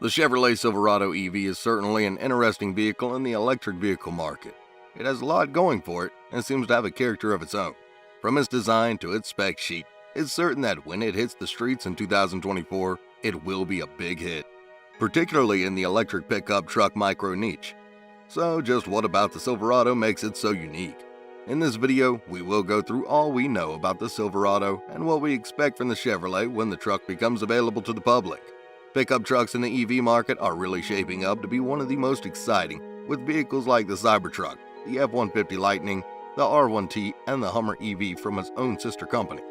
The Chevrolet Silverado EV is certainly an interesting vehicle in the electric vehicle market. It has a lot going for it and seems to have a character of its own. From its design to its spec sheet, it's certain that when it hits the streets in 2024, it will be a big hit, particularly in the electric pickup truck micro niche. So just what about the Silverado makes it so unique? In this video, we will go through all we know about the Silverado and what we expect from the Chevrolet when the truck becomes available to the public. Pickup trucks in the EV market are really shaping up to be one of the most exciting, with vehicles like the Cybertruck, the F-150 Lightning, the R1T, and the Hummer EV from its own sister company.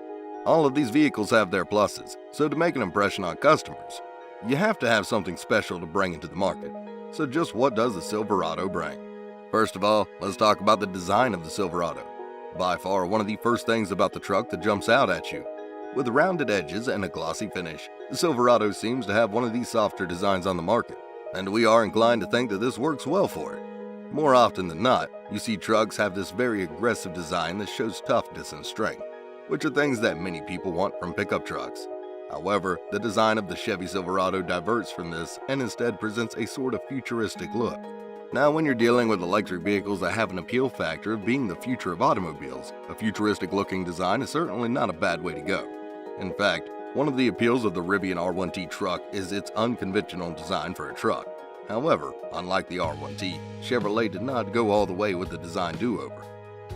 All of these vehicles have their pluses, so to make an impression on customers, you have to have something special to bring into the market. So just what does the Silverado bring? First of all, let's talk about the design of the Silverado. By far one of the first things about the truck that jumps out at you. With rounded edges and a glossy finish, the Silverado seems to have one of the softer designs on the market, and we are inclined to think that this works well for it. More often than not, you see trucks have this very aggressive design that shows toughness and strength, which are things that many people want from pickup trucks. However, the design of the Chevy Silverado diverts from this and instead presents a sort of futuristic look. Now, when you're dealing with electric vehicles that have an appeal factor of being the future of automobiles, a futuristic-looking design is certainly not a bad way to go. In fact, one of the appeals of the Rivian R1T truck is its unconventional design for a truck. However, unlike the R1T, Chevrolet did not go all the way with the design do-over.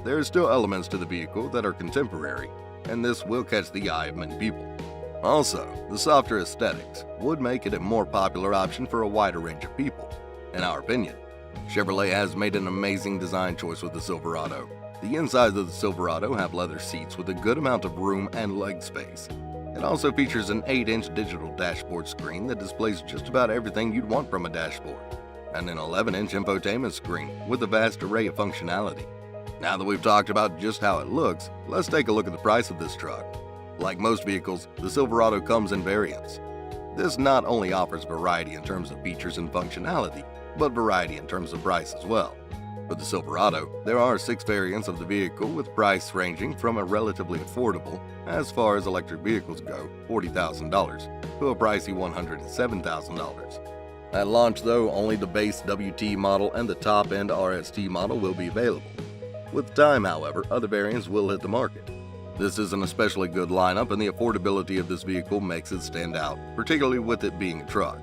There are still elements to the vehicle that are contemporary, and this will catch the eye of many people. Also, the softer aesthetics would make it a more popular option for a wider range of people. In our opinion, Chevrolet has made an amazing design choice with the Silverado. The insides of the Silverado have leather seats with a good amount of room and leg space. It also features an 8-inch digital dashboard screen that displays just about everything you'd want from a dashboard, and an 11-inch infotainment screen with a vast array of functionality. Now that we've talked about just how it looks, let's take a look at the price of this truck. Like most vehicles, the Silverado comes in variants. This not only offers variety in terms of features and functionality, but variety in terms of price as well. For the Silverado, there are 6 variants of the vehicle with price ranging from a relatively affordable, as far as electric vehicles go, $40,000, to a pricey $107,000. At launch though, only the base WT model and the top-end RST model will be available. With time, however, other variants will hit the market. This is an especially good lineup, and the affordability of this vehicle makes it stand out, particularly with it being a truck.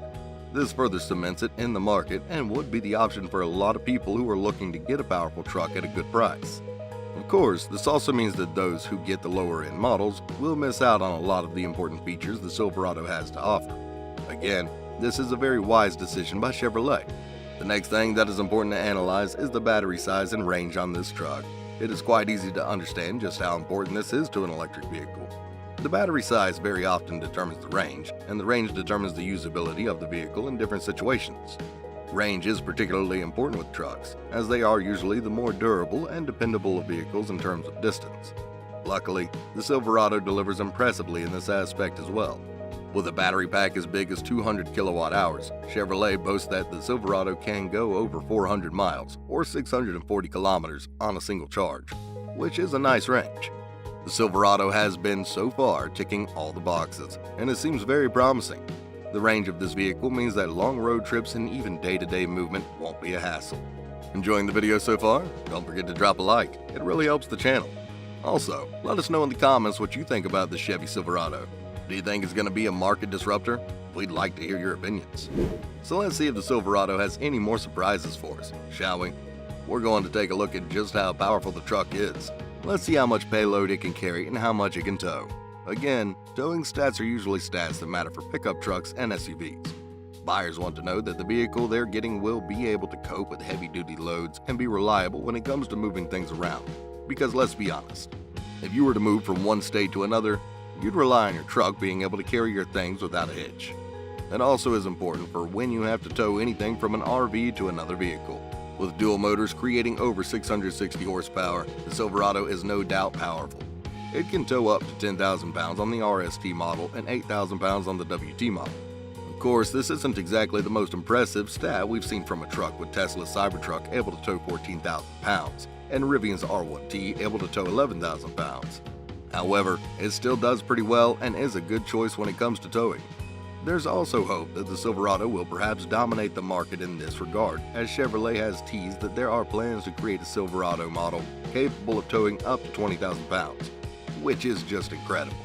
This further cements it in the market and would be the option for a lot of people who are looking to get a powerful truck at a good price. Of course, this also means that those who get the lower-end models will miss out on a lot of the important features the Silverado has to offer. Again, this is a very wise decision by Chevrolet. The next thing that is important to analyze is the battery size and range on this truck. It is quite easy to understand just how important this is to an electric vehicle. The battery size very often determines the range, and the range determines the usability of the vehicle in different situations. Range is particularly important with trucks, as they are usually the more durable and dependable of vehicles in terms of distance. Luckily, the Silverado delivers impressively in this aspect as well. With a battery pack as big as 200 kilowatt hours, Chevrolet boasts that the Silverado can go over 400 miles or 640 kilometers on a single charge, which is a nice range. The Silverado has been so far ticking all the boxes, and it seems very promising. The range of this vehicle means that long road trips and even day-to-day movement won't be a hassle. Enjoying the video so far? Don't forget to drop a like, it really helps the channel. Also, let us know in the comments what you think about the Chevy Silverado. Do you think it's going to be a market disruptor? We'd like to hear your opinions. So let's see if the Silverado has any more surprises for us, shall we? We're going to take a look at just how powerful the truck is. Let's see how much payload it can carry and how much it can tow. Again, towing stats are usually stats that matter for pickup trucks and SUVs. Buyers want to know that the vehicle they're getting will be able to cope with heavy-duty loads and be reliable when it comes to moving things around. Because let's be honest, if you were to move from one state to another, you'd rely on your truck being able to carry your things without a hitch. It also is important for when you have to tow anything from an RV to another vehicle. With dual motors creating over 660 horsepower, the Silverado is no doubt powerful. It can tow up to 10,000 pounds on the RST model and 8,000 pounds on the WT model. Of course, this isn't exactly the most impressive stat we've seen from a truck, with Tesla's Cybertruck able to tow 14,000 pounds and Rivian's R1T able to tow 11,000 pounds. However, it still does pretty well and is a good choice when it comes to towing. There's also hope that the Silverado will perhaps dominate the market in this regard, as Chevrolet has teased that there are plans to create a Silverado model capable of towing up to 20,000 pounds, which is just incredible.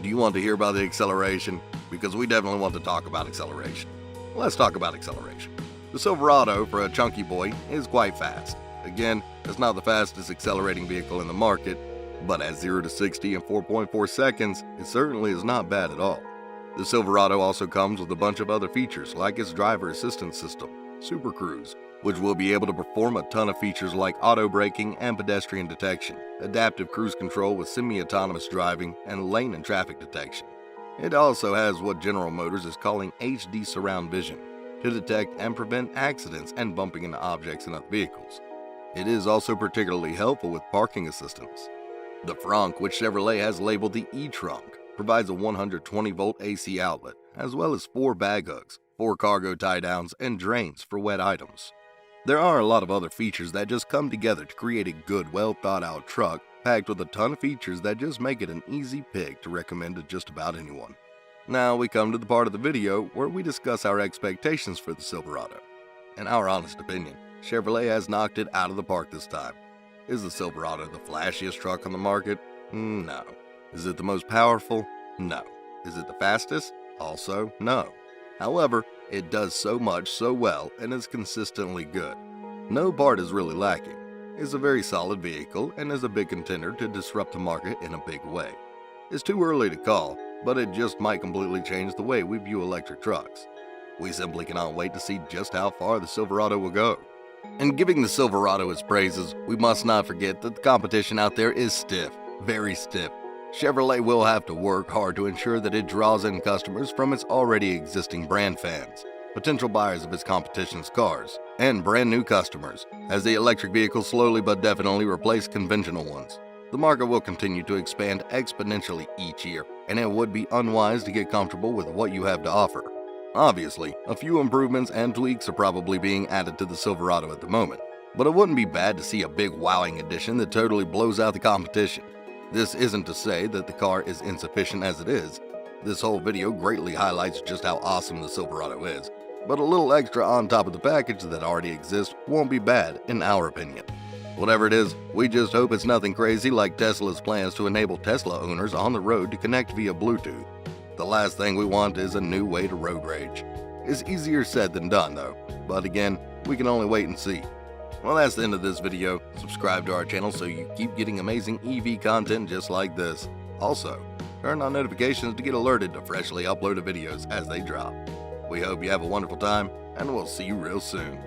Do you want to hear about the acceleration? Because we definitely want to talk about acceleration. Let's talk about acceleration. The Silverado, for a chunky boy, is quite fast. Again, it's not the fastest accelerating vehicle in the market, but at 0 to 60 in 4.4 seconds, it certainly is not bad at all. The Silverado also comes with a bunch of other features like its driver assistance system, Super Cruise, which will be able to perform a ton of features like auto braking and pedestrian detection, adaptive cruise control with semi-autonomous driving, and lane and traffic detection. It also has what General Motors is calling HD surround vision to detect and prevent accidents and bumping into objects in other vehicles. It is also particularly helpful with parking assistance. The frunk, which Chevrolet has labeled the e-trunk, provides a 120-volt AC outlet, as well as 4 bag hooks, 4 cargo tie-downs, and drains for wet items. There are a lot of other features that just come together to create a good, well-thought-out truck packed with a ton of features that just make it an easy pick to recommend to just about anyone. Now we come to the part of the video where we discuss our expectations for the Silverado. In our honest opinion, Chevrolet has knocked it out of the park this time. Is the Silverado the flashiest truck on the market? No. Is it the most powerful? No. Is it the fastest? Also, no. However, it does so much so well and is consistently good. No part is really lacking. It's a very solid vehicle and is a big contender to disrupt the market in a big way. It's too early to call, but it just might completely change the way we view electric trucks. We simply cannot wait to see just how far the Silverado will go. In giving the Silverado its praises, we must not forget that the competition out there is stiff, very stiff. Chevrolet will have to work hard to ensure that it draws in customers from its already existing brand fans, potential buyers of its competition's cars, and brand new customers, as the electric vehicles slowly but definitely replace conventional ones. The market will continue to expand exponentially each year, and it would be unwise to get comfortable with what you have to offer. Obviously, a few improvements and tweaks are probably being added to the Silverado at the moment, but it wouldn't be bad to see a big wowing addition that totally blows out the competition. This isn't to say that the car is insufficient as it is. This whole video greatly highlights just how awesome the Silverado is, but a little extra on top of the package that already exists won't be bad in our opinion. Whatever it is, we just hope it's nothing crazy like Tesla's plans to enable Tesla owners on the road to connect via Bluetooth. The last thing we want is a new way to road rage. It's easier said than done though, but again, we can only wait and see. Well, that's the end of this video. Subscribe to our channel so you keep getting amazing EV content just like this. Also, turn on notifications to get alerted to freshly uploaded videos as they drop. We hope you have a wonderful time, and we'll see you real soon.